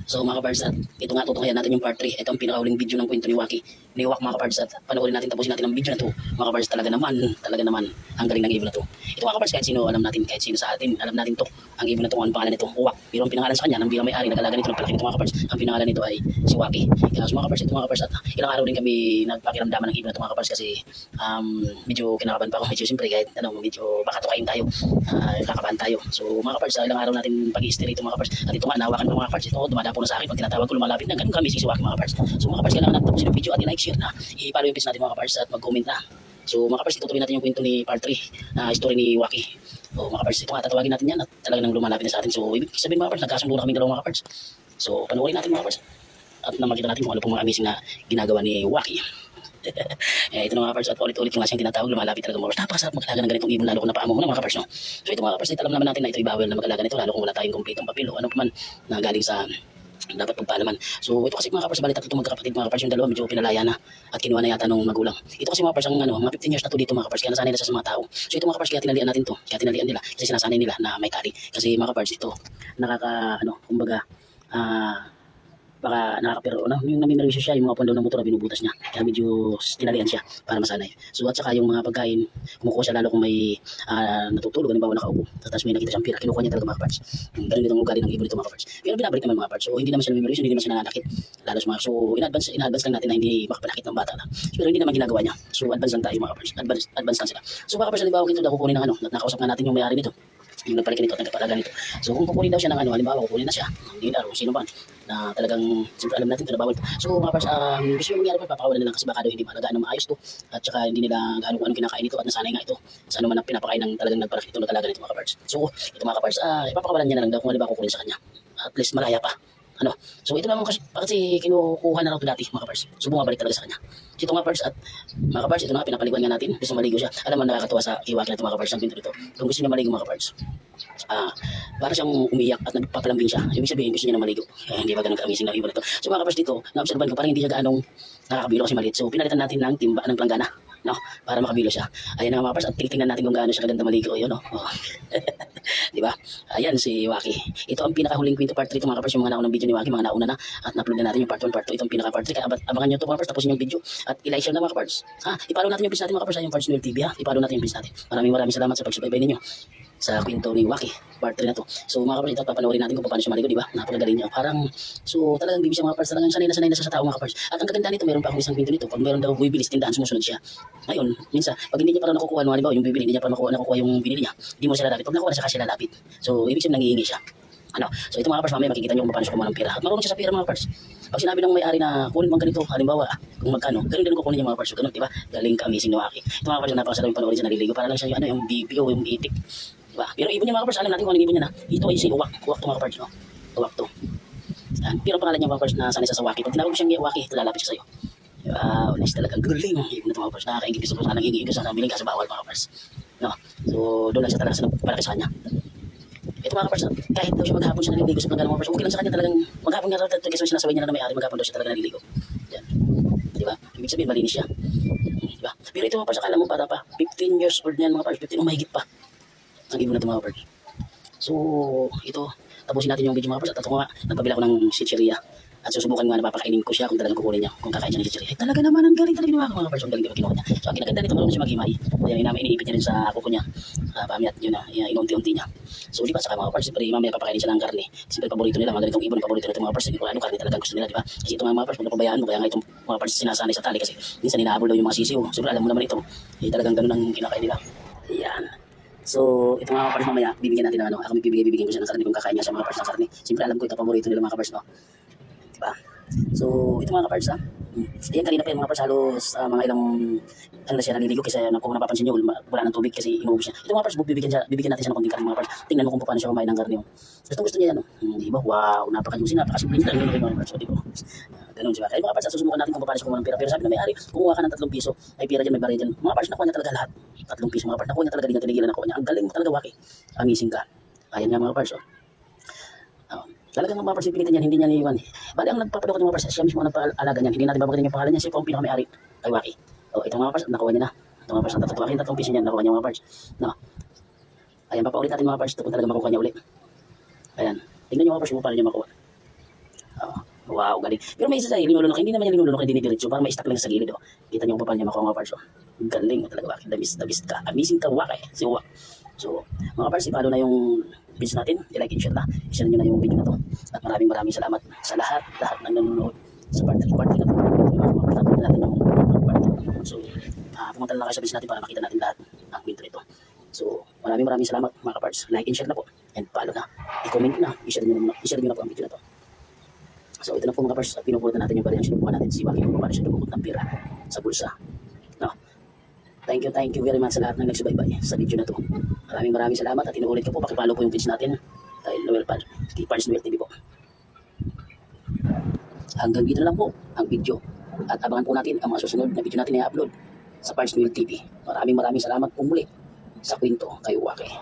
So mga kapards, at ito nga tutunghayan natin yung part 3. Ito ang pinakahuling video ng kwento ni Waki. Ni Wak mga kapards, at panoorin natin, tapusin natin ang video na to. Mga kapards, talaga naman, ang galing ng ibon na to. Ito mga kapards, kahit sino alam natin, kahit sino sa atin, alam natin to. Ang ibon na to, ang pangalan nito, Wak. Pero ang pinangalan sa kanya, nang bilang may-ari, nag-alaga nito ng palaki nito mga kapards, ang pinangalan nito ay si Waki. Kaya so mga kapards, ito mga kapards, at ilang araw din kami nagpakiramdaman ng ibon na to mga kapards kasi medyo kinakabahan pa ako, medyo siyempre kahit medyo baka tukain tayo, kakabahan tayo. So mga kapards, ilang araw natin pag-i-stay rito mga kapards, at ito nga, nahawakan ko mga kapards, ito dumadapo na sa akin pag tinatawag ko, lumalapit na, ganun kami sisiwaki mga kapards. So mga kapards, kailangan natin tapusin yung video at i-like, share na, i-follow yung page natin mga kapards at mag-comment na. So mga kapards, itutuloy natin yung kwento ni part 3 na story ni Waki. So mga kapards, ito nga, tatawagin natin yan at talagang lumalapit na sa atin. So ibig sabihin mga kapards, nagkasundo na kami dalawang mga kapards. So panoorin natin mga kapards at makita natin kung ano pong mga amazing na ginagawa ni Waki. Ito na mga kapards, at ulit-ulit yung nga siyang tinatawag, lumalapit talaga mga kapards. Napakasarap mag-alaga ng ganitong ibon, lalo kung napaamo mo na mga kapards, no? So ito mga kapards, alam naman natin na ito ibawal na mag-alaga nito, lalo kung wala tayong kompletong papel o ano pa man na galing sa dapat pagpaalaman. So ito kasi mga kapards, bali tatlo magkakapatid mga kapards, yung dalawa medyo pinalaya na at kinuha na yata nung magulang. Ito kasi mga kapards, ang mga 15 years na to dito mga kapards, kaya nasanay na sa mga tao. So ito mga kapards, kaya tinalian natin to, kaya tinalian nila kasi sinasanay nila na may kari. Kasi mga kapards, ito kumbaga baka nakakapiro, yung namimerwisyo siya, yung mga puwan daw ng motor na binubutas niya, kaya medyo tinalian siya para masanay. So at saka yung mga pagkain, kumukuha siya lalo kung may natutulog, halimbawa nakaupo, tapos may nakita siyang pira, kinukuha niya talaga mga kapards. Ganun din ang ugali ng ibon ito mga kapards. Pero binabalik naman mga kapards, so hindi naman siya namimerwisyo, hindi naman siya nananakit, lalo sa mga, so in-advance lang natin na hindi makapanakit ng bata na. Pero hindi naman ginagawa niya, so advance lang tayo mga kapards, advance lang sila. So mga kapards, halimbawa ito daw kukunin ng at nakausap nga natin yung may-ari nito, yung nagpalaki nito at nagpapalaga nito. So kung kukunin daw siya ng halimbawa kukunin na siya ng dinar o sino ba na talagang siyempre alam natin ito na bawal. So mga kapards, gusto yung mangyari pa, papakawalan na lang kasi baka daw hindi malagaan ng maayos to at saka hindi nila gaano kung anong kinakain nito at nasanay nga ito sa ano man ang pinapakain ng talagang nagpalaki ito nag-alaga nito mga kapards. So ito mga kapards, ipapakawalan niya na lang daw kung halimbawa kukunin sa kanya, at least malaya pa. So ito naman kasi kinukuha na lang ito dati mga kapards. So bumabalik talaga sa kanya. So ito mga kapards, at mga kapards, ito na nga pinapaliguan nga natin. Gusto maligo siya. Alam mo, nakakatuwa sa iwaki na ito mga kapards ang pinto dito. Kung gusto niya maligo mga kapards, para siyang umiiyak at nagpapalambing siya. Ibig sabihin gusto niya na maligo. Hindi ba ganun ka-amazing na ibon ito. So mga kapards, dito naobserban ko parang hindi siya gaanong nakakabilo kasi maliit. So pinalitan natin ng timba ng planggana, para makabilo siya. Ayan na mga kapards, at titingnan natin kung gaano siya kaganda maligo. Yun, di ba? Ayan si Waki. Ito ang pinakahuling kwento part 3 ito mga kapards, yung mga naunang video ni Waki, mga nauna na, at na-upload na natin yung part 1, part 2, itong pinaka part 3. Kaya abangan nyo ito mga kapards, tapusin yung video at i-like share na mga kapards. I-follow natin yung page natin mga kapards, yung Pards Noel TV i-follow natin yung page natin. Maraming salamat sa pagsubaybay ninyo sa kwento ni Waki, part 3 na to. So mga kapards, ito papanoorin natin kung paano siya maligo, di ba? Napakagaling niya. Parang, so talagang bibi siya mga kapards, talagang sanay na siya sa tao mga kapards. At ang kaganda nito, meron pa akong isang kwento nito. Pag meron daw bibili sa tindahan, sumusunod siya. Ngayon, minsan, pag hindi niya pa nakukuha, halimbawa yung bibili, hindi niya pa nakukuha yung binili niya, hindi mo siya lalapit. Pag nakuha na siya, kasi lalapit. So ibig sabihin nangihingi siya. So ito mga kapards, mamaya makikita niyo kung paano siya kumuha ng pera. At marunong siya sa pera mga kapards. Pag sinabi ng may-ari na kunin mo ganito, halimbawa kung magkano, ganun din kukunin niya mga kapards. So ganun, diba? Galing ka-amazing ni Waki. Ito mga kapards, napakasarap yung panoorin siya naliligo. Para lang siya yung bibi o yung itik. Diba? Pero ibon niya mga kapards, alam natin kung anong ibon niya na. Ito ay si Uwak. Uwak to mga kapards, no? Uwak to. Pero ang pangalan niya mga kapards na sanay sa Waki. Pag tinawag mo siyang Waki, lalapit siya sa'yo. Wow, nice talaga. Galing. Ibon na ito mga kapards. Nakakaingit gusto ko sana nangingi ka sana biling ka sa bawal mga kapards. So doon lang siya talaga sa palaki sa kanya. Ito mga kapards, kahit daw siya maghapon siya naliligo sa planggana mga kapards, okay lang sa kanya talagang maghapon nga talaga kasi sinasabay niya na may-ari, maghapon daw siya talaga naliligo. Yan. Diba? Ibig sabihin malinis siya. Diba? Pero ito mga kapards, akala mo para pa 15 years old niyan mga kapards, 15 o mahigit pa ang ibon na ito mga kapards. So ito, tapusin natin yung video mga kapards. At ako nga, nagpabila ko ng chicheria at susubukan nga na papakainin ko siya kung talagang kukunin niya, kung kakain siya ng chicheria. Talaga naman, ang galing talaga ginawa ko mga kapards, ang galing diba kinuha niya. So ang kinaganda nito, marunong siya maghimay. Kaya iniipit niya rin sa kuko niya, pamiyat yun na, inunti-unti niya. So di ba saka mga kapards, siyempre mamaya papakainin siya ng karne. Siyempre paborito nila, mga ganitong ibon, paborito nila mga kapards, hindi ko ano karne talagang gusto nila, di ba? Kasi ito mga kapards, kung napabayaan mo, kaya nga itong mga kapards sinasanay sa tali kasi minsan hinahabol daw yung mga sisiw. Siyempre alam mo naman ito, talagang ganun ang kinakain nila. Ayan. So ito mga kapards, mamaya bibigyan natin ng ako bibigyan ko siya ng karne kung kakain niya sa mga kapards ng karne. Siyempre alam ko ito paborito nila mga kapards, no? Diba? So ito mga kapards, ayan kanina pa yung mga kapards, halos mga ilang ano na siya naliligo kasi kung napapansin nyo wala ng tubig kasi inuubos niya. Ito mga kapards, bibigyan natin siya ng konting karne mga kapards. Tingnan mo kung paano siya kumain ng karne. Gusto niya yan, diba? Wow, napaka-juicy, napaka-simple niya lang mga kapards, diba? Ganun siya. Kaya mga kapards, susubukan natin kung paano siya kumuha ng pera. Pero sabi na may-ari, kumuha ka ng 3 piso, may pera dyan, may baril dyan. Mga kapards, nakuha niya talaga lahat. 3 piso mga kapards, nakuha niya talaga, di niya tinigilan, nakuha niya. Ang galing mo talaga, Waki. Amazing ka. Ayan nga mga kapards, talagang mga kapards, pilitin niyan, hindi niya niiwan. Bali ang nagpapadukot ng mga kapards, siya mismo ang nagpaalaga niyan. Hindi natin babagatin yung pangalan niya, siya po ang pinaka-may-ari kay Waki. Ito mga kapards, nakuha niya na. Ito mga kapards, ang 3 piso niyan, nakuha niya mga kapards. Ayan, papaulit natin mga kapards, ito kung talaga makukuha niya ulit. Ayan, tingnan niyo mga kapards, kung paano niya makuha. Wow, galing. Pero may isa sa linulunok, hindi naman niya linulunok, hindi dinidiretso, parang may stuck lang sa gilid, oh. Kita niyo kung paano niya makuha mga parts, oh. Galing mo talaga, Waki. The best ka. Amazing ka, Waki. Si Wak. So, mga parts, ipalo na yung page natin. I-like and share na. I-share nyo na yung video na to. At maraming salamat sa lahat na nanonood sa part 3 na to. Tapos natin yung part 2. So, pumunta na lang kayo sa page natin para makita natin lahat ang kwento nito. So, maraming salamat mga parts. Like and share na po. And follow na. I-comment na. I-share nyo na po ang video na to. So ito na po mga pars, pinupulot na natin yung bariyang sinubukan natin si Waki kung paano siya lumukot ng pira sa bulsa. No? Thank you very much sa lahat ng nagsubaybay sa video na to. Maraming salamat at inuulit ko po, pakipalo po yung page natin dahil Noel Pars, kay Pars Noel TV po. Hanggang dito na lang po ang video at abangan po natin ang mga susunod na video natin na i-upload sa Pars Noel TV. Maraming salamat po muli sa kwento kay Waki.